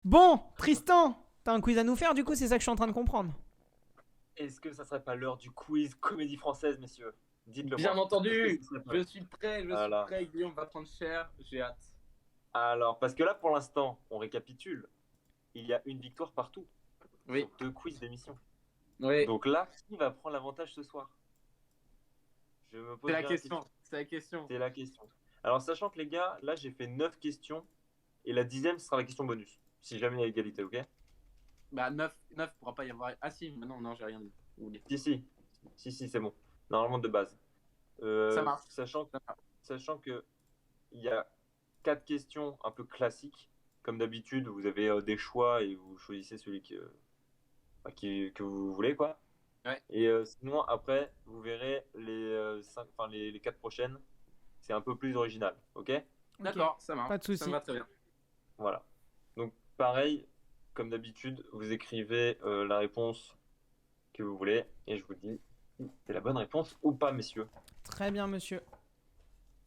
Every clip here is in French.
Bon, Tristan, t'as un quiz à nous faire du coup, c'est ça que je suis en train de comprendre. Est-ce que ça serait pas l'heure du quiz comédie française, messieurs? Dites-le Bien moi. entendu, Est-ce que ça serait pas- je suis prêt, Voilà. Guillaume va prendre cher, j'ai hâte. Alors, parce que là, pour l'instant, on récapitule. Il y a une victoire partout Oui, sur 2 quiz d'émission. oui, Donc là, qui va prendre l'avantage ce soir? Je me pose c'est la bien question, c'est la question. C'est la question. Alors, sachant que les gars, là, j'ai fait 9 questions et la 10e sera la question bonus. Si jamais il y a égalité, ok? Bah 9 pourra pas y avoir... Ah si, mais non, j'ai rien dit. Vous voulez. Si, c'est bon. Normalement de base. Ça marche. Sachant que il y a 4 questions un peu classiques. Comme d'habitude, vous avez des choix et vous choisissez celui que vous voulez, quoi. Ouais. Et sinon, après, vous verrez les 4 prochaines. C'est un peu plus original, ok? D'accord, ça marche. Pas de souci. Ça me va très bien. Voilà. Donc, pareil, comme d'habitude, vous écrivez la réponse que vous voulez et je vous dis si c'est la bonne réponse ou pas, messieurs. Très bien, monsieur.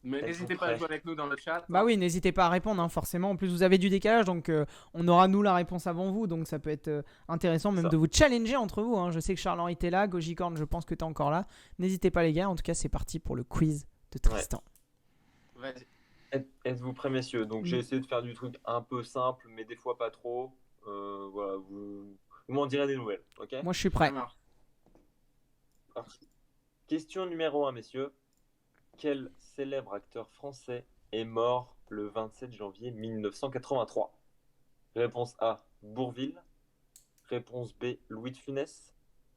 Mais Elles n'hésitez sont pas à prêtes. jouer avec nous dans le chat. Bah oui, n'hésitez pas à répondre, hein, forcément. En plus, vous avez du décalage, donc on aura nous la réponse avant vous, donc ça peut être intéressant même Ça. de vous challenger entre vous. Hein. Je sais que Charles-Henri était là, Gogicorn, je pense que t'es encore là. N'hésitez pas les gars, en tout cas c'est parti pour le quiz de Tristan. Vas-y. Êtes-vous prêts, messieurs? Donc, j'ai essayé de faire du truc un peu simple, mais des fois pas trop. Voilà, vous m'en direz des nouvelles, ok? Moi je suis Ça prêt. marche. Parti. Question numéro 1, messieurs. Quel célèbre acteur français est mort le 27 janvier 1983? Réponse A, Bourvil. Réponse B, Louis de Funès.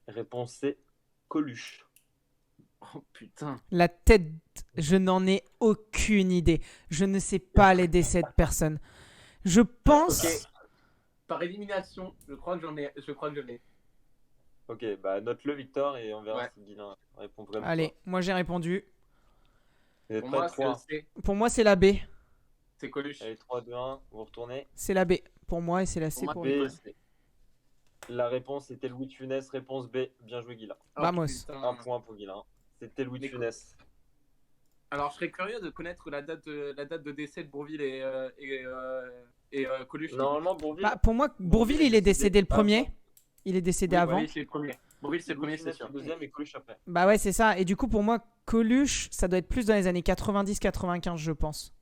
Réponse C, Coluche. Oh putain. La tête, je n'en ai aucune idée. Je ne sais pas les décès de personne. Je pense... Ok. Par élimination, je crois que je l'ai. Ok, bah note-le, Victor, et on verra Ouais. si Guilain répond vraiment. Allez, moi j'ai répondu. Vous êtes Pour prêts? moi, c'est 3, le C. Pour moi c'est la B. C'est Coluche. allez, 3, 2, 1, vous retournez. C'est la B. Pour moi et c'est la C moi, pour B, lui. c'est- la réponse était Louis de Funès. Réponse B, bien joué, Guilain. Vamos. putain. Un point pour Guilain. C'était Louis de Mais Funès. Alors, je serais curieux de connaître la date de décès de Bourvil et Coluche. Normalement, Bourvil. Bah, pour moi, Bourvil il est décédé le premier. Il est décédé avant. Oui, c'est le premier. Bourvil, c'est le Louis premier, de c'est Funès sûr. le deuxième et Coluche après. Bah ouais, c'est ça. Et du coup, pour moi, Coluche, ça doit être plus dans les années 90-95, je pense.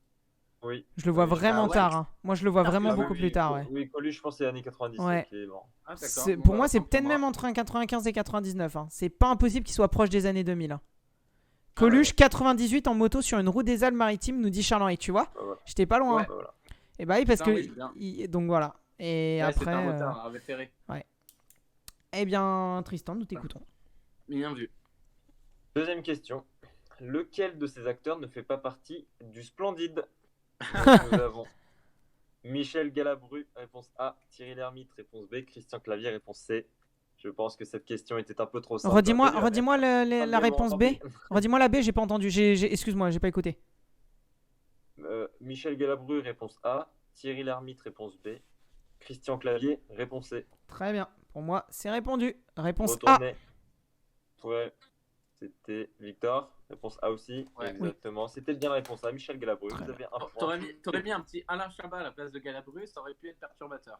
Oui. Je le vois Oui, vraiment ah ouais. tard. Hein. Moi, je le vois Ah, vraiment oui, beaucoup oui, plus tard, ouais. Oui, Coluche, je pense que c'est les années 90 Ouais. qui est mort. Ah, d'accord. Bon, Pour bah, moi, c'est autant peut-être pour même moi. entre 95 et 99. Hein. C'est pas impossible qu'il soit proche des années 2000. Hein. Coluche, 98 en moto sur une route des Alpes-Maritimes, nous dit Charles-Henri. Tu vois, Bah, voilà. j'étais pas loin. Ouais. Hein. Bah, voilà. Et bah oui, parce Putain, que. oui, c'est bien. Donc voilà. Et Ouais, après. c'est un retard référé. Eh bien, Tristan, nous t'écoutons. Bien vu. Deuxième question. Lequel de ces acteurs ne fait pas partie du Splendide? Nous avons Michel Galabru, réponse A. Thierry Lhermitte, réponse B. Christian Clavier, réponse C. Je pense que cette question était un peu trop simple. Redis-moi Un peu dur, redis-moi mais- la réponse tant B. pis. Redis-moi la B, j'ai pas entendu. Excuse-moi, j'ai pas écouté. Michel Galabru, réponse A. Thierry Lhermitte, réponse B. Christian Clavier, réponse C. Très bien. Pour moi, c'est répondu. Réponse A. Retournez. Ouais. C'était Victor. Réponse A aussi. Ouais. Exactement. C'était bien la réponse A. Michel Galabru. Très Vous avez un point. T'aurais mis un petit Alain Chabat à la place de Galabru, ça aurait pu être perturbateur.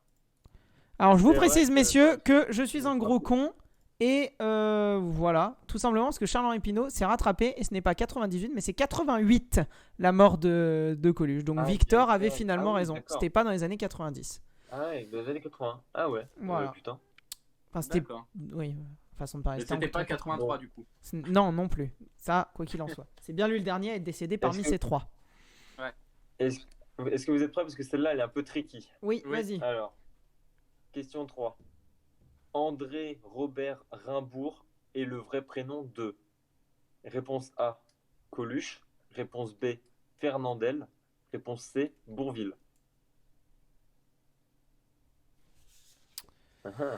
Alors, je vous C'est vrai précise, que- messieurs, que je suis c'est un pas gros faux. con. Et voilà, tout simplement parce que Charles-Henri Pinault s'est rattrapé et ce n'est pas 98 mais c'est 88 la mort de Coluche. Donc Ah, Victor ok. avait finalement Ah oui, raison. d'accord. C'était pas dans les années 90. Ah ouais, dans les années 80. Ah ouais. Voilà. Putain. Enfin, c'était. D'accord. Oui, façon de parler. Mais C'était en c'était pas 83. 83 du coup. Non, non plus. Ça, quoi qu'il en soit. C'est bien lui le dernier à être décédé parmi que- ces trois. Est-ce que vous êtes prêts? Parce que celle-là, elle est un peu tricky. Oui, Oui. vas-y. Alors, question 3. André Robert Rimbourg est le vrai prénom de... Réponse A, Coluche. Réponse B, Fernandel. Réponse C, Bourvil. Ah ah,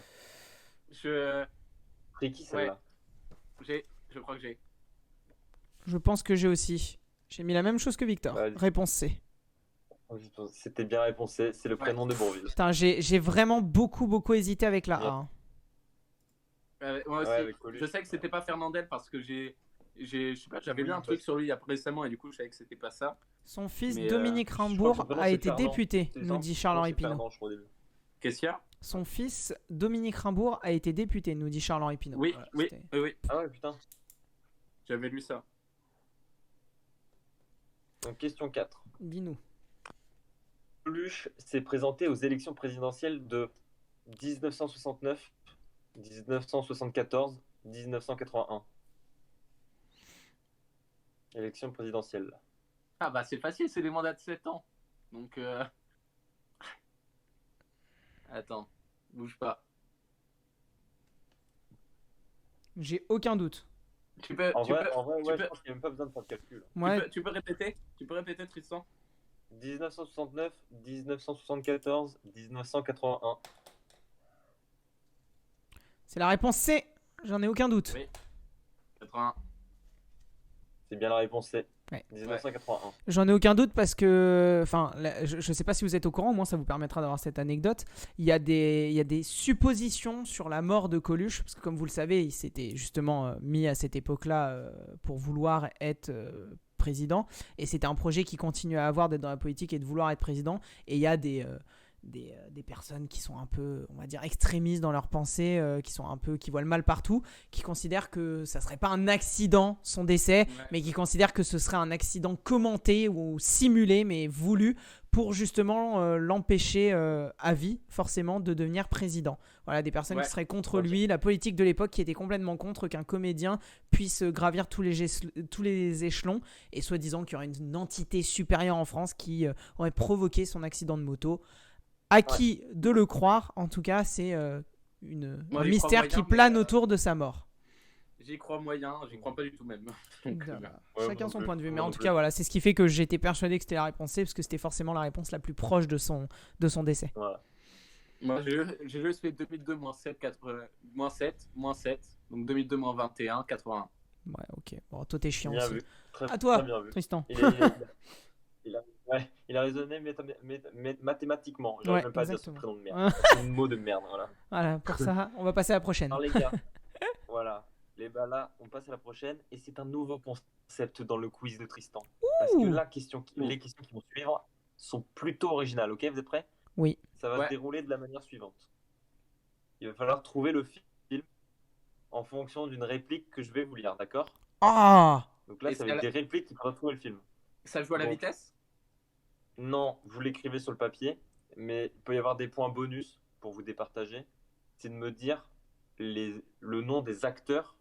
Je tricky celle-là. je crois que j'ai. Je pense que j'ai aussi. J'ai mis la même chose que Victor. Vas-y. Réponse C. C'était bien réponse C, c'est le prénom de Bourvil. Putain, j'ai vraiment beaucoup hésité avec la A. hein. Moi aussi. Ouais, avec Coluche. Je sais que c'était pas Fernandel parce que je sais pas, j'avais Oui, lu un parce- truc sur lui récemment et du coup je savais que c'était pas ça. Son fils Mais, Dominique je crois que Rimbourg son prénom, a c'est été Fernand. député, C'est nous ça dit Je Charles-Henri crois que c'est Pinault. Fernand, je crois, au début. Qu'est-ce qu'il y a? Son fils, Dominique Rimbourg, a été député, nous dit Charles-Henri Pinault. Oui, Voilà, oui, c'était- oui. Ah ouais, putain. J'avais lu ça. Donc, question 4. Dis-nous. Coluche s'est présenté aux élections présidentielles de 1969, 1974, 1981. Élection présidentielle. Ah bah c'est facile, c'est des mandats de 7 ans. Donc attends, bouge pas. J'ai aucun doute. Tu peux, En tu vrai, peux, ouais, tu je peux- pense qu'il n'y a même pas besoin de faire de calcul. Moi, tu peux répéter? Tu peux répéter, Tristan? 1969, 1974, 1981. c'est la réponse C. J'en ai aucun doute. Oui. 80. C'est bien la réponse C. Ouais. 1981. J'en ai aucun doute parce que, enfin, je ne sais pas si vous êtes au courant, au moins ça vous permettra d'avoir cette anecdote. Il y a des suppositions sur la mort de Coluche, parce que comme vous le savez, il s'était justement mis à cette époque-là pour vouloir être président, et c'était un projet qu'il continue à avoir d'être dans la politique et de vouloir être président. Et il y a des personnes qui sont un peu, on va dire, extrémistes dans leurs pensées, qui voient le mal partout, qui considèrent que ça serait pas un accident son décès, Ouais. mais qui considèrent que ce serait un accident commenté ou simulé, mais voulu, pour justement l'empêcher à vie, forcément, de devenir président. Voilà, des personnes Ouais. qui seraient contre Ok. lui, la politique de l'époque qui était complètement contre qu'un comédien puisse gravir tous les échelons, et soi-disant qu'il y aurait une entité supérieure en France qui aurait provoqué son accident de moto. À qui de le croire, en tout cas, c'est Moi, un j'y crois mystère moyen, qui mais, plane autour de sa mort. J'y crois moyen, j'y crois pas du tout même. Donc, Voilà. Ouais, Chacun moi son non point de vue. plus. Mais Moi en non tout plus. cas, voilà, c'est ce qui fait que j'étais persuadé que c'était la réponse C, parce que c'était forcément la réponse la plus proche de son décès. Voilà. moi j'ai juste fait 2002 moins 7, 80, moins 7, moins 7. Donc 2002 moins 21, 81. Ouais, ok. Bon, toi, t'es chiant Bien aussi. vu. Très, À toi, très bien vu. Tristan. Il a raisonné mathématiquement. J'arrive Ouais, même pas à dire ce exactement. prénom de merde. C'est un mot de merde, voilà. Voilà, pour ça, on va passer à la prochaine. Alors les gars, voilà. Là, on passe à la prochaine. Et c'est un nouveau concept dans le quiz de Tristan. Parce que les questions qui vont suivre sont plutôt originales. Ok, vous êtes prêts? Oui. Ça va Ouais. se dérouler de la manière suivante. Il va falloir trouver le film en fonction d'une réplique que je vais vous lire, d'accord? Ah Donc là, Et ça va ça- être des répliques qui peuvent trouver le film. Ça joue à la Bon. vitesse? Non, vous l'écrivez sur le papier, mais il peut y avoir des points bonus pour vous départager. C'est de me dire le nom des acteurs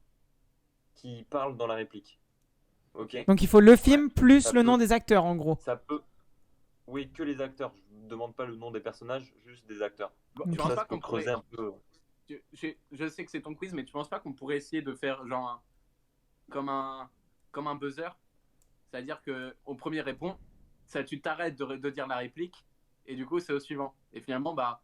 qui parlent dans la réplique. Ok? Donc il faut le film plus ça le nom peut. des acteurs, en gros. Ça peut. Oui, que les acteurs. Je ne demande pas le nom des personnages, juste des acteurs. Bon, Ok. tu penses Ça, pas ça peut qu'on pourrait... creuser un peu. Je sais que c'est ton quiz, mais tu penses pas qu'on pourrait essayer de faire genre comme un buzzer? C'est-à-dire que au premier répond, ça, tu t'arrêtes de dire la réplique, et du coup c'est au suivant. Et finalement, bah,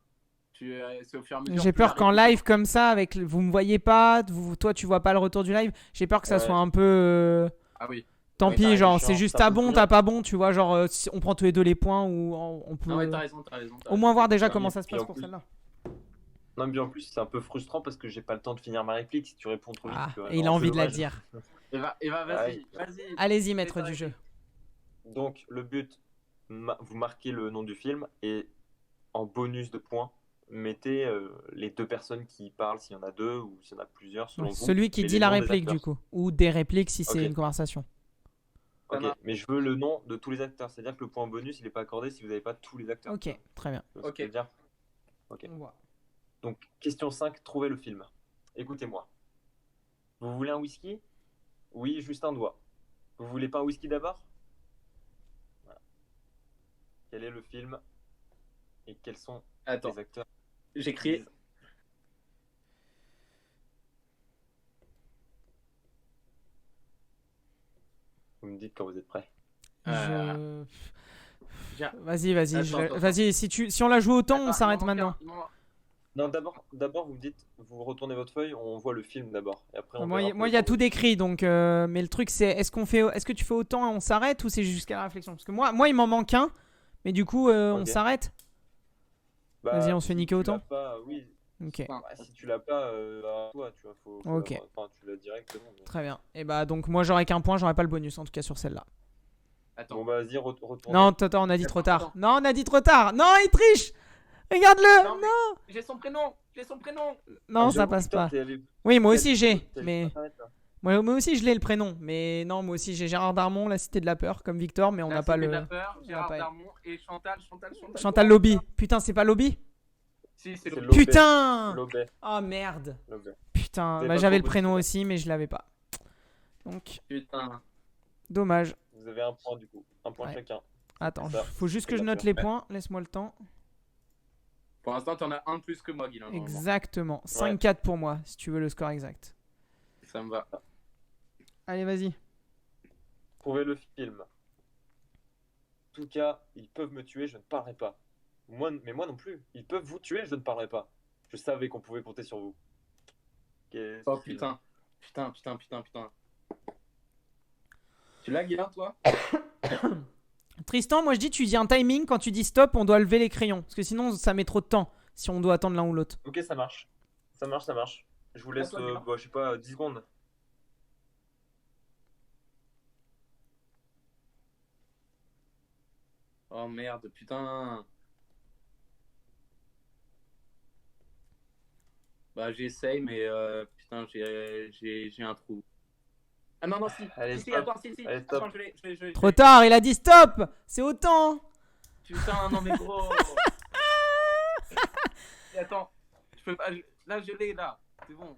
c'est au fur et à mesure. J'ai plus la peur qu'en réplique- live comme ça, vous me voyez pas, toi tu vois pas le retour du live, j'ai peur que ça Ouais. soit un peu... Ah oui. Tant Ouais, pis, t'as genre raison, c'est juste c'est un t'as peu bon, plus t'as long. pas bon, tu vois, genre si on prend tous les deux les points ou on peut Ah ouais, t'as raison. au moins voir déjà Ouais, comment ça se puis passe en pour plus- celle-là. Non, mais en plus, c'est un peu frustrant parce que j'ai pas le temps de finir ma réplique si tu réponds trop vite. Ah, tu vois. et il a Alors, envie c'est de la dommage. dire. Eva, vas-y, Ouais. vas-y. Allez-y, maître ta du jeu. réplique. Donc, le but, vous marquez le nom du film et en bonus de points, mettez les deux personnes qui parlent, s'il y en a deux ou s'il y en a plusieurs, selon vous. Celui qui et dit les la noms des réplique acteurs. du coup, ou des répliques si c'est Ok. une conversation. Ça Ok, marche. mais je veux le nom de tous les acteurs. C'est-à-dire que le point bonus, il n'est pas accordé si vous n'avez pas tous les acteurs. Ok, très bien. Tu vois ce que Ok. je veux dire. Ok. On voit. Donc, question 5, trouvez le film. Écoutez-moi. Vous voulez un whisky? Oui, juste un doigt. Vous voulez pas un whisky d'abord? Voilà. Quel est le film et quels sont Attends, les acteurs? j'écris. Vous me dites quand vous êtes prêts. Viens. Vas-y, Attends. vas-y. Si on la joue autant, on Attends, s'arrête il m'en manque maintenant. un, il m'en manque- Non, d'abord, vous me dites, vous retournez votre feuille, on voit le film d'abord. Et après, on Moi, verra moi, pour il y a les tout décrit, donc. Mais le truc, c'est est-ce que tu fais autant et on s'arrête ou c'est jusqu'à la réflexion? Parce que moi, il m'en manque un, mais du coup, on Ok. s'arrête. Bah, Vas-y, on se fait si niquer tu autant. l'as pas, oui. Ok, Enfin, Bah, si tu l'as pas, à toi, tu vois, faut Ok. l'avoir. Enfin, tu l'as directement. mais- très bien. Et bah, donc, moi, j'aurais qu'un point, j'aurais pas le bonus en tout cas sur celle-là. Attends. Bon, bah, vas-y, retourne. Non, attends, on a dit trop tard. Attends. Non, on a dit trop tard. Non, il triche. Regarde-le. Non, mais- Non. J'ai son prénom. Non, Ah, ça j'avoue, passe putain, pas. t'es allé- Oui, moi t'es aussi allé- j'ai. t'es allé Mais sur Internet, là. moi aussi je l'ai le prénom. Mais non, moi aussi j'ai Gérard Darmon, la Cité de la Peur, comme Victor, mais on La n'a pas Cité de le. la peur, Gérard pas- Darmon et Chantal. Chantal Lobby. Putain, c'est pas Lobby? Si, c'est C'est le. Lobet. Putain. Lobet. Oh merde. Lobet. Putain, Vous bah avez pas j'avais le trop prénom bossé, aussi, mais je l'avais pas. Donc, Putain. dommage. Vous avez un point du coup. Un point Ouais. chacun. Attends, Ça, faut juste que je c'est note la les peur. points. Laisse-moi le temps. Pour l'instant, t'en as un de plus que moi, Guilain. normalement. Exactement. 5-4 pour moi, si tu veux le score exact. Ça me va. Allez, vas-y. Trouvez le film. En tout cas, ils peuvent me tuer, je ne parlerai pas. Mais moi non plus. Ils peuvent vous tuer, je ne parlerai pas. Je savais qu'on pouvait compter sur vous. Qu'est-ce Oh qu'il- putain. Putain. Tu l'as, Guilain, toi? Tristan, moi je dis tu dis un timing, quand tu dis stop, on doit lever les crayons. Parce que sinon ça met trop de temps si on doit attendre l'un ou l'autre. Ok, ça marche. Ça marche. Je vous laisse, toi, Guillaume. je sais pas, 10 secondes. Oh merde, putain. Bah j'essaye, mais putain, j'ai un trou. Ah non, non, si. Allez, Si, stop. attends, si. Allez, stop. Attends, je l'ai. Trop tard, il a dit stop. C'est autant. Putain, non mais gros. Et attends, je peux pas. Là, je l'ai, là. C'est bon.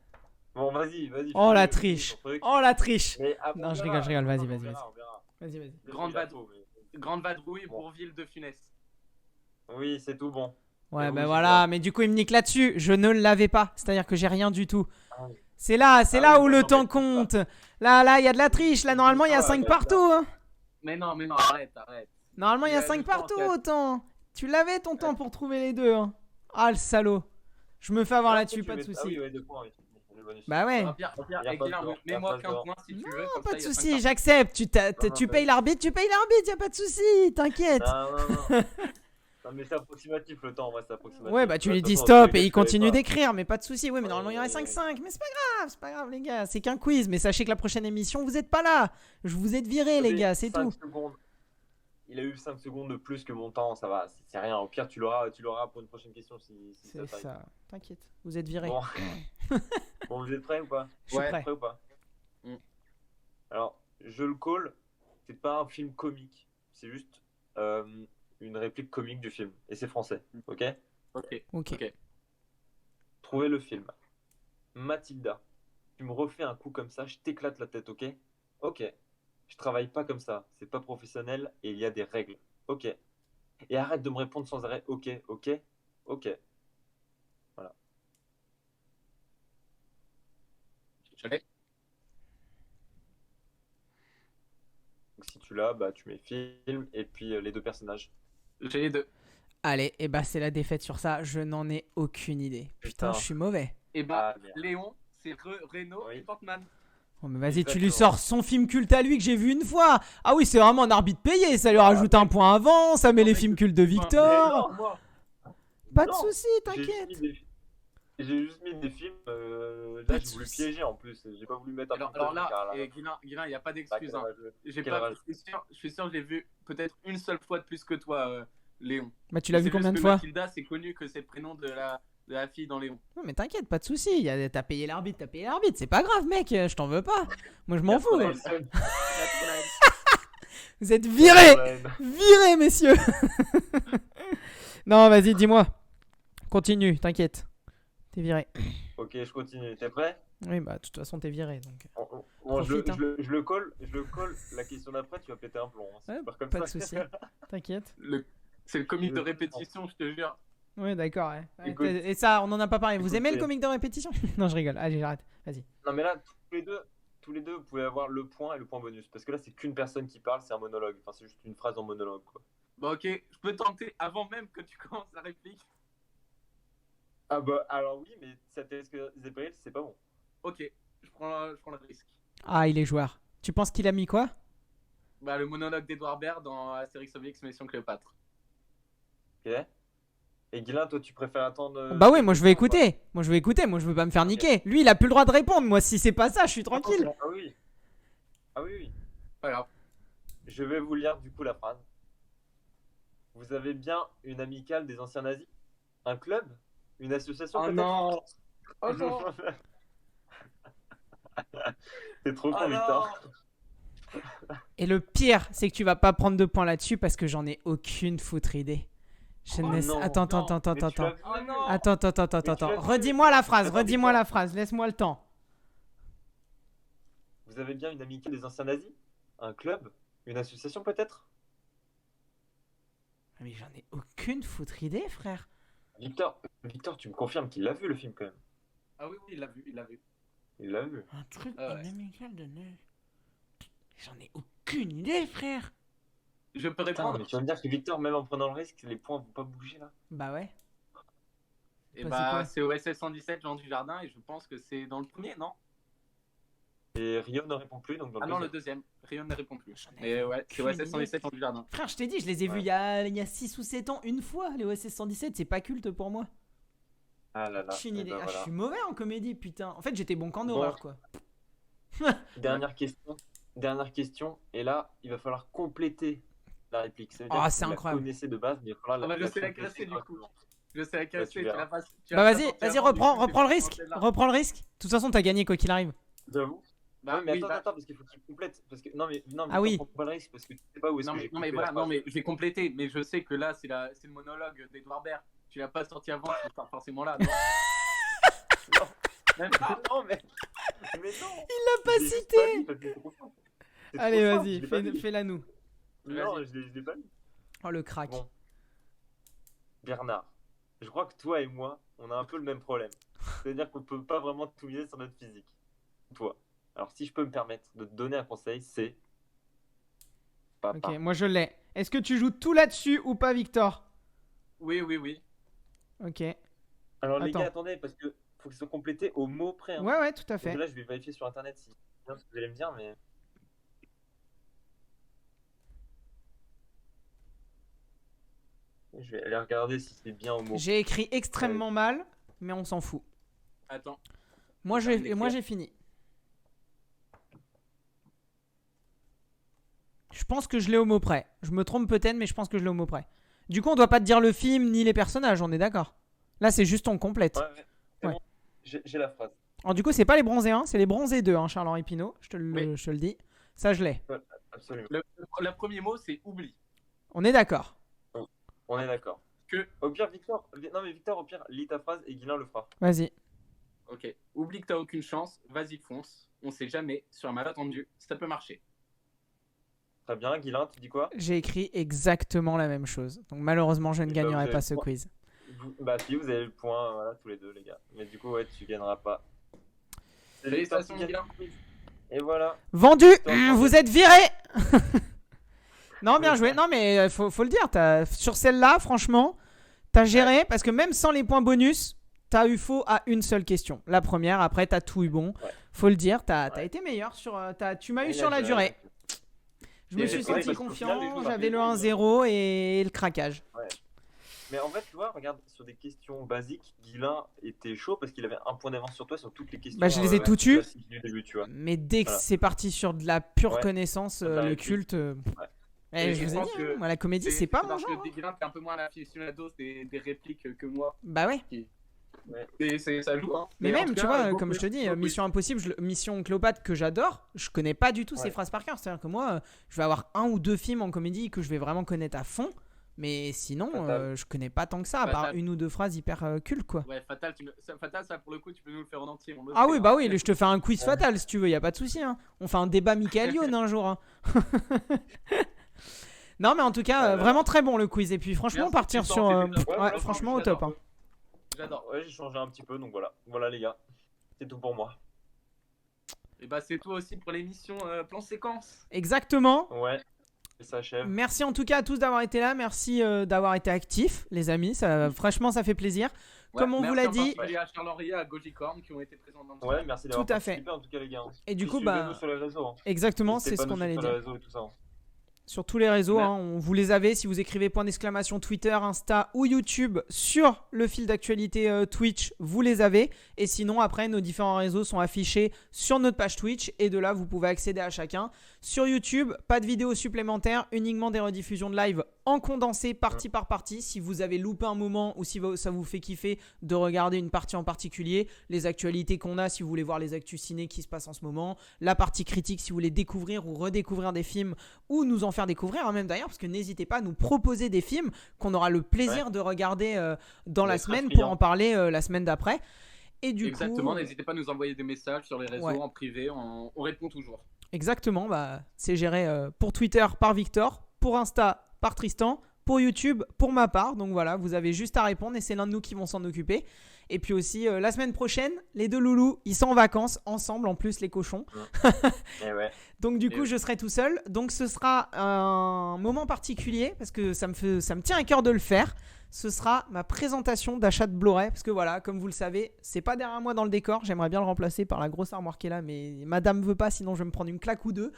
Bon, vas-y. Oh la finis triche. ton truc. Oh la triche. Mais, ah, Non, on je verra. rigole, vas-y, On vas-y, verra, vas-y. on verra. Vas-y. Grande Le gâteau, Grande vadrouille, Bon. Bourville de Funès. Oui, c'est tout bon. Ouais, oui, bah c'est voilà, ça. mais du coup il me nique là-dessus. Je ne l'avais pas. C'est-à-dire que j'ai rien du tout. Ah oui. C'est là Ah où oui, le non, temps mais c'est compte. Là, il y a de la triche. Là, normalement, il y a Ah, 5 bah, partout. Hein. Mais non, arrête. Normalement, il y a Il y a 5 le temps, partout, il y a- autant. Tu l'avais ton temps pour trouver les deux. Hein. Ah, le salaud. Je me fais avoir Ah, là-dessus, tu pas de mets- soucis. Ah oui, ouais, 2 points, oui. Le bonus. Bah ouais. Au pire, Y a pas Guilain, de tort, y a mets-moi pas de qu'un tort. point si tu veux. Non, comme pas ça, de il y a cinq soucis, parties. j'accepte. Non, Tu non, payes l'arbitre, y a pas de soucis, t'inquiète. Non. Non, mais c'est approximatif le temps, ouais, c'est approximatif. Ouais, bah tu De lui toute dis façon, stop dans tous les et il cas, je savais continue pas. d'écrire, mais pas de soucis. Ouais, mais Ouais, normalement il y aurait ouais, 5-5. Mais c'est pas grave, les gars. C'est qu'un quiz. Mais sachez que la prochaine émission, vous êtes pas là. Je vous ai viré, les Vas-y, gars, c'est 5 tout. secondes. Il a eu 5 secondes de plus que mon temps, ça va, c'est rien. Au pire, tu l'auras pour une prochaine question si C'est ça t'arrive. ça. T'inquiète, vous êtes viré. Bon. Bon, vous êtes prêts ou pas? Je suis Ouais. prêt. Prêts ou pas? Mm. Alors, je le call, c'est pas un film comique, c'est juste une réplique comique du film. Et c'est français, ok? Ok. Ok. Trouvez le film. Mathilda, tu me refais un coup comme ça, je t'éclate la tête, ok? Ok. Je travaille pas comme ça, c'est pas professionnel et il y a des règles. Ok. Et arrête de me répondre sans arrêt, ok. Je l'ai. Donc si tu l'as, bah tu mets film et puis les deux personnages. J'ai les deux. Allez, et bah c'est la défaite sur ça. Je n'en ai aucune idée. Putain, Putain. je suis mauvais. Et bah, Ah, merde. Léon, c'est Renault Oui. et Portman. Oh, mais vas-y, tu lui Exactement. sors son film culte à lui que j'ai vu une fois. Ah oui, c'est vraiment un arbitre payé. Ça lui rajoute un point avant. Ça met les films cultes de Mais Victor. non, moi, Pas de non. soucis, j'ai juste t'inquiète. mis des- J'ai juste mis des films. Pas Là, de j'ai voulu soucis. piéger en plus. J'ai pas voulu mettre un Alors, film alors là, car Guilain, il n'y a pas bah, d'excuse. quel Hein. rageux. J'ai Quel pas, rage. je suis sûr, je l'ai vu peut-être une seule fois de plus que toi, Léon. Bah, tu l'as C'est vu juste combien de que fois? Mathilda, c'est connu que c'est le prénom de la fille dans Léon. Non, mais t'inquiète, pas de soucis. T'as payé l'arbitre, C'est pas grave, mec. Je t'en veux pas. Moi, je m'en fous. Dans le seul- Vous êtes virés. dans la haine. Virés, messieurs. Non, vas-y, dis-moi. Continue, t'inquiète. T'es viré. Ok, je continue. T'es prêt? Oui, bah, de toute façon, t'es viré. Donc. Bon, Profite, hein. je le colle. La question d'après, tu vas péter un plomb. Hein. C'est Ouais, super comme pas de ça. soucis. T'inquiète. C'est le comique de répétition, je te jure. Oui, d'accord. Ouais. Ouais, Écoute. et ça, on en a pas parlé. Vous Écoute, aimez le c'est- comique de répétition? Non, je rigole. Allez, j'arrête. Vas-y. Non, mais là, tous les deux, vous pouvez avoir le point et le point bonus. Parce que là, c'est qu'une personne qui parle, c'est un monologue. Enfin, c'est juste une phrase en monologue, quoi. Bon, ok, je peux tenter avant même que tu commences la réplique. Ah bah, alors oui, mais ça t'est Zébril, c'est pas bon. Ok, je prends le risque. Ah, il est joueur. Tu penses qu'il a mis quoi? Bah, le monologue d'Edouard Baird dans Astérix Obélix Mission Cléopâtre. Ok. Et Guilain, toi, tu préfères attendre. Bah oui, moi je vais écouter. Moi je veux pas me faire niquer. Lui, il a plus le droit de répondre. Moi, si c'est pas ça, je suis tranquille. Ah oui. Ah oui. Pas grave. Je vais vous lire du coup la phrase. Vous avez bien une amicale des anciens nazis? Un club? Une association Oh peut-être? non. Oh non. T'es trop Oh con, non. Victor. Et le pire, c'est que tu vas pas prendre 2 points là-dessus parce que j'en ai aucune foutre idée. Je Oh ne sais- non, Attends, attends, non, attends, Mais tu attends. l'as vu. Oh non. Attends, attends, attends, Mais tu attends. l'as vu. Redis-moi la phrase, Attends, redis-moi Victor. la phrase, laisse-moi le temps. Vous avez bien une amicale des anciens nazis? Un club? Une association peut-être? Mais j'en ai aucune foutre idée, frère. Victor, tu me confirmes qu'il l'a vu le film quand même. Ah oui, il l'a vu, il l'a vu. Il l'a vu. Un truc, Ah ouais. une amicale de neige. J'en ai aucune idée, frère. Je peux Putain, répondre. mais tu vas me dire que Victor, même en prenant le risque, les points vont pas bouger là. Bah ouais. Et Bah, c'est quoi c'est OSS 117, Jean du Jardin, et je pense que c'est dans le premier, non? Et Rio ne répond plus, donc dans Ah le non, le deuxième. deuxième. Rien ne répond plus. J'en ai Mais ouais, c'est aucune OSS 117, Jean du Jardin. Frère, je t'ai dit, je les ai vus Ouais. il y a 6 ou 7 ans, une fois, les OSS 117, c'est pas culte pour moi. Ah là là. Aucune eh idée. ben Ah, voilà. je suis mauvais en comédie, putain. En fait, j'étais bon qu'en Bon. horreur, quoi. Dernière question. Dernière question. Et là, il va falloir compléter la réplique. Ça veut dire Ah, que c'est vous incroyable. la connaissez de base, mais il va falloir Ah bah, je sais la compléter casser, du coup. correctement. Je sais laquelle tu c'est. verras. Bah vas-y, reprends le risque. Reprends le risque. De toute façon, t'as gagné quoi qu'il arrive. J'avoue. Bah, Ouais, mais oui, attends, bah, attends, parce qu'il faut que tu complètes. Parce que... Non, mais Ah oui. prends pas le risque parce que tu sais pas où est-ce non, que mais, j'ai non, mais coupé voilà, la non, phrase. mais je vais compléter. Mais je sais que là, c'est le monologue d'Edouard Baird. Tu l'as pas sorti avant, tu pas forcément là. Non. Non. Même pas. Non, mais non. Il l'a pas Je l'ai juste cité. dit parce que c'est trop simple. C'est trop Allez, simple, vas-y, je l'ai pas dit. fais-la nous. Non, Vas-y. je l'ai pas dit. Oh, le crack. Bon. Bernard, je crois que toi et moi, on a un peu le même problème. C'est-à-dire qu'on peut pas vraiment tout miser sur notre physique. Toi. Alors, si je peux me permettre de te donner un conseil, c'est papa. Ok, moi je l'ai. Est-ce que tu joues tout là-dessus ou pas, Victor? Oui, oui, oui. Ok. Alors, les Attends. gars, attendez, parce que faut que ce soit complété au mot près. Hein. Ouais, tout à Donc fait. là, je vais vérifier sur internet si bien ce que vous allez me dire, mais. Je vais aller regarder si c'est bien au mot. J'ai écrit extrêmement mal, mais on s'en fout. Attends. Moi, J'ai envie d'écrire. j'ai fini. Je pense que je l'ai au mot près. Je me trompe peut-être, mais je pense que je l'ai au mot près. Du coup, on doit pas te dire le film ni les personnages, on est d'accord? Là, c'est juste on complète. Ouais. C'est Ouais. bon. J'ai la phrase. Alors, du coup, c'est pas les bronzés 1, c'est les bronzés 2, hein, Charles-Henri Pinault. Je te Oui. le dis. Ça, je l'ai. Absolument. Le premier mot, c'est oubli. On est d'accord. On est d'accord. Que, Au pire, Victor. Non, mais Victor, au pire, lis ta phrase et Guilain le fera. Vas-y. ok. Oublie que t'as aucune chance. Vas-y, fonce. On sait jamais. Sur un malentendu, ça peut marcher. Très bien, Guilain, tu dis quoi? J'ai écrit exactement la même chose. Donc, malheureusement, je ne Et bah, gagnerai vous pas avez ce le point. quiz. Bah, si, vous avez le point, voilà, tous les deux, les gars. Mais du coup, ouais, tu gagneras pas. C'est Victor Félicitations, qui gagne Guilain. le quiz. Et voilà. Vendu. Victor, Vous êtes viré. Non, bien joué. Non, mais faut le dire. Sur celle-là, franchement, t'as géré parce que même sans les points bonus, t'as eu faux à une seule question. La première, après, t'as tout eu bon. Ouais. Faut le dire, t'as Ouais. été meilleur sur. Tu m'as eu Et sur là, la durée. Je me Et suis j'ai senti parce qu'au final, les confiant. choses J'avais le arrivent. 1-0 et le craquage. Mais en fait, tu vois, regarde, sur des questions basiques, Guilain était chaud parce qu'il avait un point d'avance sur toi sur toutes les questions. Bah, je les ai toutes eues. classiques du début, tu vois. Mais dès que Voilà. c'est parti sur de la pure Ouais. connaissance, Bah, le et puis- culte. Et Je je vous ai pense dit, que hein, moi, la comédie, c'est pas mon parce genre. que Guilain, t'es un peu moins l'aficionado des répliques que moi. Bah ouais. Ça joue, hein. Mais en même, tout tu cas, vois, bon comme je te quiz, dis, bon quiz. Mission Impossible, Mission Cléopâtre que j'adore, je connais pas du tout ces Ouais. phrases par cœur. C'est-à-dire que moi, je vais avoir un ou deux films en comédie que je vais vraiment connaître à fond, mais sinon, Fatal. je connais pas tant que ça, à part Fatal. une ou deux phrases hyper cultes, quoi. Ouais, Fatal, ça, pour le coup, tu peux nous le faire en entier. on le Ah fait, oui, hein. bah oui, je te fais un quiz Ouais. fatal si tu veux, y a pas de souci. Hein. On fait un débat Michael Youn un jour. Hein. Non, mais en tout cas, vraiment très bon le quiz. Et puis franchement, Merci, partir tu sur. sens, c'était top. Ouais, Ouais, franchement, au j'adore. top. Hein. J'adore. Ouais, j'ai changé un petit peu, donc voilà. Voilà, les gars. C'est tout pour moi. Et bah, c'est toi aussi pour l'émission Plan Séquence. Exactement. Ouais, et ça achève. Merci en tout cas à tous d'avoir été là. Merci d'avoir été actifs, les amis. Franchement, ça fait plaisir. Comme on vous l'a dit. Il y a Charles-Henri et à Gojicorn qui ont été présents dans le Ouais, merci d'avoir Tout à fait. participé en tout cas, les gars. Et du Puis coup, suivez-nous bah. sur les réseaux. Hein. Exactement, N'hésitez c'est pas ce à nous qu'on allait suivre sur dire. les réseaux et tout ça. Hein. Sur tous les réseaux, Ouais. hein, vous les avez si vous écrivez point d'exclamation Twitter, Insta ou YouTube sur le fil d'actualité Twitch, vous les avez. Et sinon, après, nos différents réseaux sont affichés sur notre page Twitch et de là, vous pouvez accéder à chacun. Sur YouTube, pas de vidéos supplémentaires, uniquement des rediffusions de live en condensé, partie par partie. Si vous avez loupé un moment ou si ça vous fait kiffer de regarder une partie en particulier, les actualités qu'on a, si vous voulez voir les actus ciné qui se passent en ce moment, la partie critique si vous voulez découvrir ou redécouvrir des films ou nous en faire découvrir, hein, même d'ailleurs, parce que n'hésitez pas à nous proposer des films qu'on aura le plaisir de regarder dans la semaine pour en parler la semaine d'après. Et du Exactement, coup, n'hésitez pas à nous envoyer des messages sur les réseaux, en privé, on répond toujours. Exactement, c'est géré pour Twitter par Victor, pour Insta par Tristan, pour YouTube pour ma part. Donc voilà, vous avez juste à répondre et c'est l'un de nous qui vont s'en occuper. Et puis aussi, la semaine prochaine, les deux loulous, ils sont en vacances ensemble, en plus les cochons. Et ouais. Donc du coup, je serai tout seul. Donc ce sera un moment particulier parce que ça me tient à cœur de le faire. Ce sera ma présentation d'achat de Blu-ray parce que voilà, comme vous le savez, c'est pas derrière moi dans le décor. J'aimerais bien le remplacer par la grosse armoire qui est là, mais madame veut pas, sinon je vais me prendre une claque ou deux.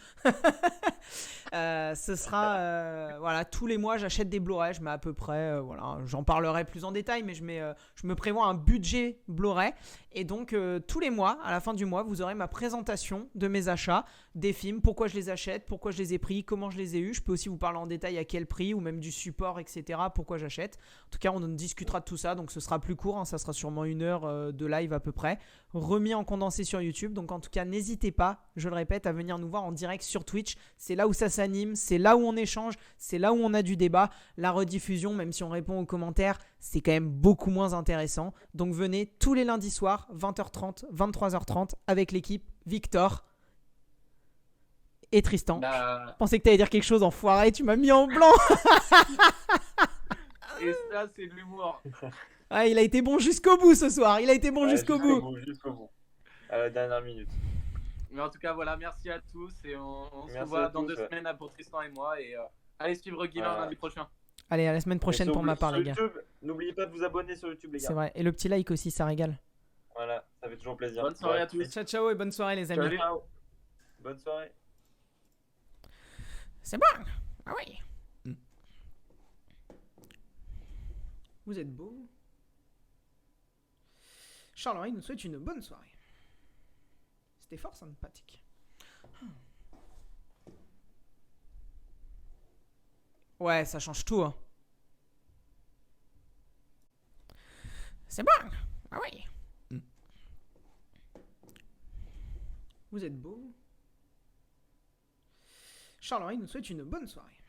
Ce sera voilà, tous les mois j'achète des Blu-ray. Je mets à peu près, voilà, j'en parlerai plus en détail, mais je me prévois un budget Blu-ray et donc tous les mois, à la fin du mois, vous aurez ma présentation de mes achats, des films, pourquoi je les achète, pourquoi je les ai pris, comment je les ai eus. Je peux aussi vous parler en détail à quel prix ou même du support, etc. Pourquoi j'achète. En tout cas, on en discutera de tout ça, donc ce sera plus court, hein, ça sera sûrement 1 heure de live à peu près, remis en condensé sur YouTube. Donc en tout cas, n'hésitez pas, je le répète, à venir nous voir en direct sur Twitch. C'est là où ça s'anime, c'est là où on échange, c'est là où on a du débat. La rediffusion, même si on répond aux commentaires, c'est quand même beaucoup moins intéressant. Donc venez tous les lundis soirs, 20h30, 23h30, avec l'équipe Victor et Tristan. Je pensais que tu allais dire quelque chose, enfoiré, tu m'as mis en blanc. Et ça, c'est de l'humour. Ah, il a été bon jusqu'au bout ce soir. Il a été bon jusqu'au bout. Jusqu'au bout. À la dernière minute. Mais en tout cas, voilà, merci à tous. Et on se revoit dans 2 semaines pour Tristan et moi. Et allez suivre Guilain lundi prochain. Allez, à la semaine prochaine pour ma part, les gars. N'oubliez pas de vous abonner sur YouTube, les gars. C'est vrai. Et le petit like aussi, ça régale. Voilà, ça fait toujours plaisir. Bonne soirée à tous. Ciao, ciao et bonne soirée, les amis. Ciao. Bonne soirée. C'est bon. Ah oui. Vous êtes beau. Charles-Henri nous souhaite une bonne soirée. C'était fort sympathique. Ouais, ça change tout. Hein. C'est bon. Ah oui. Vous êtes beau. Charles-Henri nous souhaite une bonne soirée.